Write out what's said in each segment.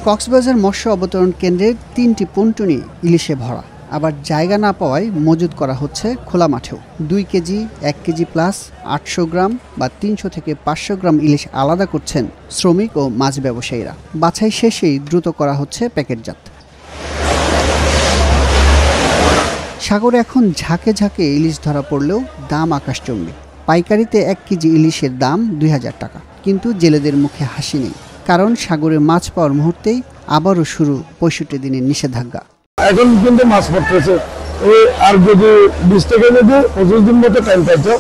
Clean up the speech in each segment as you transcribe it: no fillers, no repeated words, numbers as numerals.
কক্সবাজার মৎস্য অবতরণ কেন্দ্রের ৩টি পন্টুনি ইলিশে ভরা, আবার জায়গা না পাওয়ায় মজুত করা হচ্ছে খোলা মাঠেও। ২ কেজি, ১ কেজি প্লাস, ৮০০ গ্রাম বা ৩০০ থেকে ৫০০ গ্রাম ইলিশ আলাদা করছেন শ্রমিক ও মাছ ব্যবসায়ীরা। বাছাই শেষেই দ্রুত করা হচ্ছে প্যাকেটজাত। সাগরে এখন ঝাঁকে ঝাঁকে ইলিশ ধরা পড়লেও দাম আকাশচুম্বী। পাইকারিতে ১ কেজি ইলিশের দাম ২০০০ টাকা, কিন্তু জেলেদের মুখে হাসি নেই, কারণ সাগরে মাছ পাওয়ার মুহূর্তেই আবারও শুরু ৬৫ দিনের নিষেধাজ্ঞা। এখন কিন্তু মাছ পড়তেছে, আর যদি ২০ থেকে যদি ২৫ দিন মতো টাইম পাইতো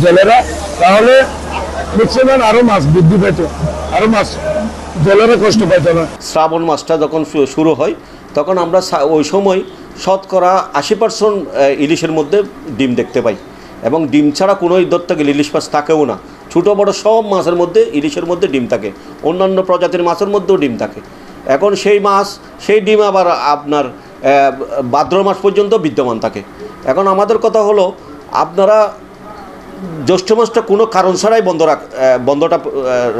জেলেরা, তাহলে ম্যাক্সিমাম আরো মাছ বৃদ্ধি পেত, আরো মাছ জেলেরা কষ্ট পাইত না। শ্রাবণ মাসটা যখন শুরু হয় তখন আমরা ওই সময় শতকরা ৮০% ইলিশের মধ্যে ডিম দেখতে পাই, এবং ডিম ছাড়া কোনো ধরতে গেলে ইলিশ মাছ থাকেও না। ছোটো বড়ো সব মাছের মধ্যে ইলিশের মধ্যে ডিম থাকে, অন্যান্য প্রজাতির মাছের মধ্যেও ডিম থাকে। এখন সেই মাছ সেই ডিম আবার আপনার ভাদ্র মাস পর্যন্ত বিদ্যমান থাকে। এখন আমাদের কথা হলো, আপনারা জ্যৈষ্ঠ মাসটা কোনো কারণ ছাড়াই বন্ধটা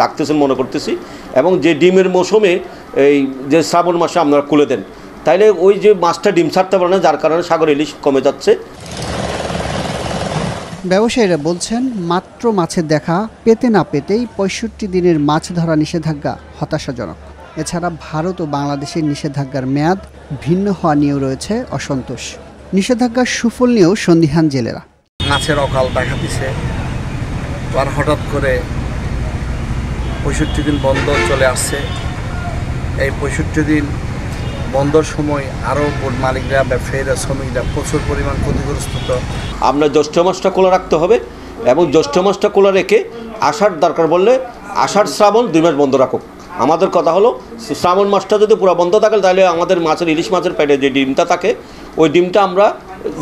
রাখতেছেন মনে করতেছি, এবং যে ডিমের মৌসুমে এই যে শ্রাবণ মাসে আপনারা খুলে দেন, তাইলে ওই যে মাছটা ডিম ছাড়তে পারে না, যার কারণে সাগর ইলিশ কমে যাচ্ছে। ব্যবসায়ীরা বলছেন, মাত্র মাছের দেখা পেতে না পেতেই ৬৫ দিনের মাছ ধরা নিষেধাজ্ঞা হতাশাজনক। এছাড়া ভারত ও বাংলাদেশের নিষেধাজ্ঞার মেয়াদ ভিন্ন হওয়া নিয়েও রয়েছে অসন্তোষ। নিষেধাজ্ঞার সুফল নিয়েও সন্দিহান জেলেরা। মাছের অকাল দেখা দিছে, আর হঠাৎ করে ৬৫ দিন বন্ধ চলে আসছে। এই ৬৫ দিন বন্ধর সময় আরও মালিকরা, ব্যবসায়ীরা, শ্রমিকরা প্রচুর পরিমাণ ক্ষতিগ্রস্ত। আমরা জ্যৈষ্ঠ মাসটা খোলা রাখতে হবে, এবং জ্যৈষ্ঠ মাসটা খোলা রেখে আষাঢ় দরকার বললে আষাঢ় শ্রাবণ 2 মাস বন্ধ রাখুক। আমাদের কথা হলো, শ্রাবণ মাসটা যদি পুরো বন্ধ থাকে, তাহলে আমাদের মাছের ইলিশ মাছের পেটে যে ডিমটা থাকে, ওই ডিমটা আমরা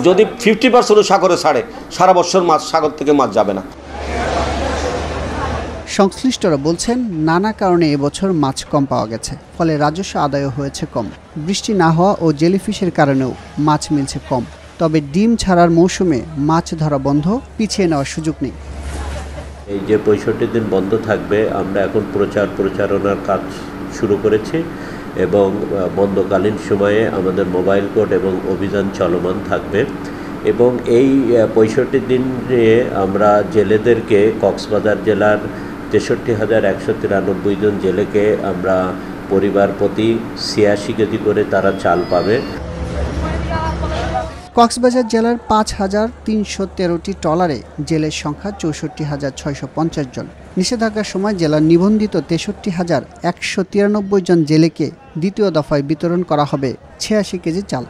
যদি 50% সাগরে ছাড়ে, সারা বছর মাছ সাগর থেকে মাছ যাবে না। সংশ্লিষ্টরা বলছেন, নানা কারণে এবছর মাছ কম পাওয়া গেছে, ফলে রাজস্ব আদায়ও হয়েছে কম। বৃষ্টি না হওয়া ও জেলিফিশের কারণেও মাছ মিলছে কম। তবে ডিম ছাড়ার মৌসুমে মাছ ধরা বন্ধ, পিছিয়ে নেওয়ার সুযোগ নেই। এই যে ৬৫ দিন বন্ধ থাকবে, আমরা এখন প্রচারণার কাজ শুরু করেছি, এবং বন্ধকালীন সময়ে আমাদের মোবাইল কোর্ট এবং অভিযান চলমান থাকবে। এবং এই ৬৫ দিন নিয়ে আমরা জেলেদেরকে, কক্সবাজার জেলার ৬৩,১৯৩ জন জেলেকে আমরা পরিবার প্রতি ৮৬ কেজি করে তারা চাল পাবে। কক্সবাজার জেলার ৫,৩১৩টি ট্রলারে জেলের সংখ্যা ৬৪,৬৫০ জন। নিষেধাজ্ঞার সময় জেলার নিবন্ধিত ৬৩,১৯৩ জন জেলেকে দ্বিতীয় দফায় বিতরণ করা হবে ৮৬ কেজি চাল।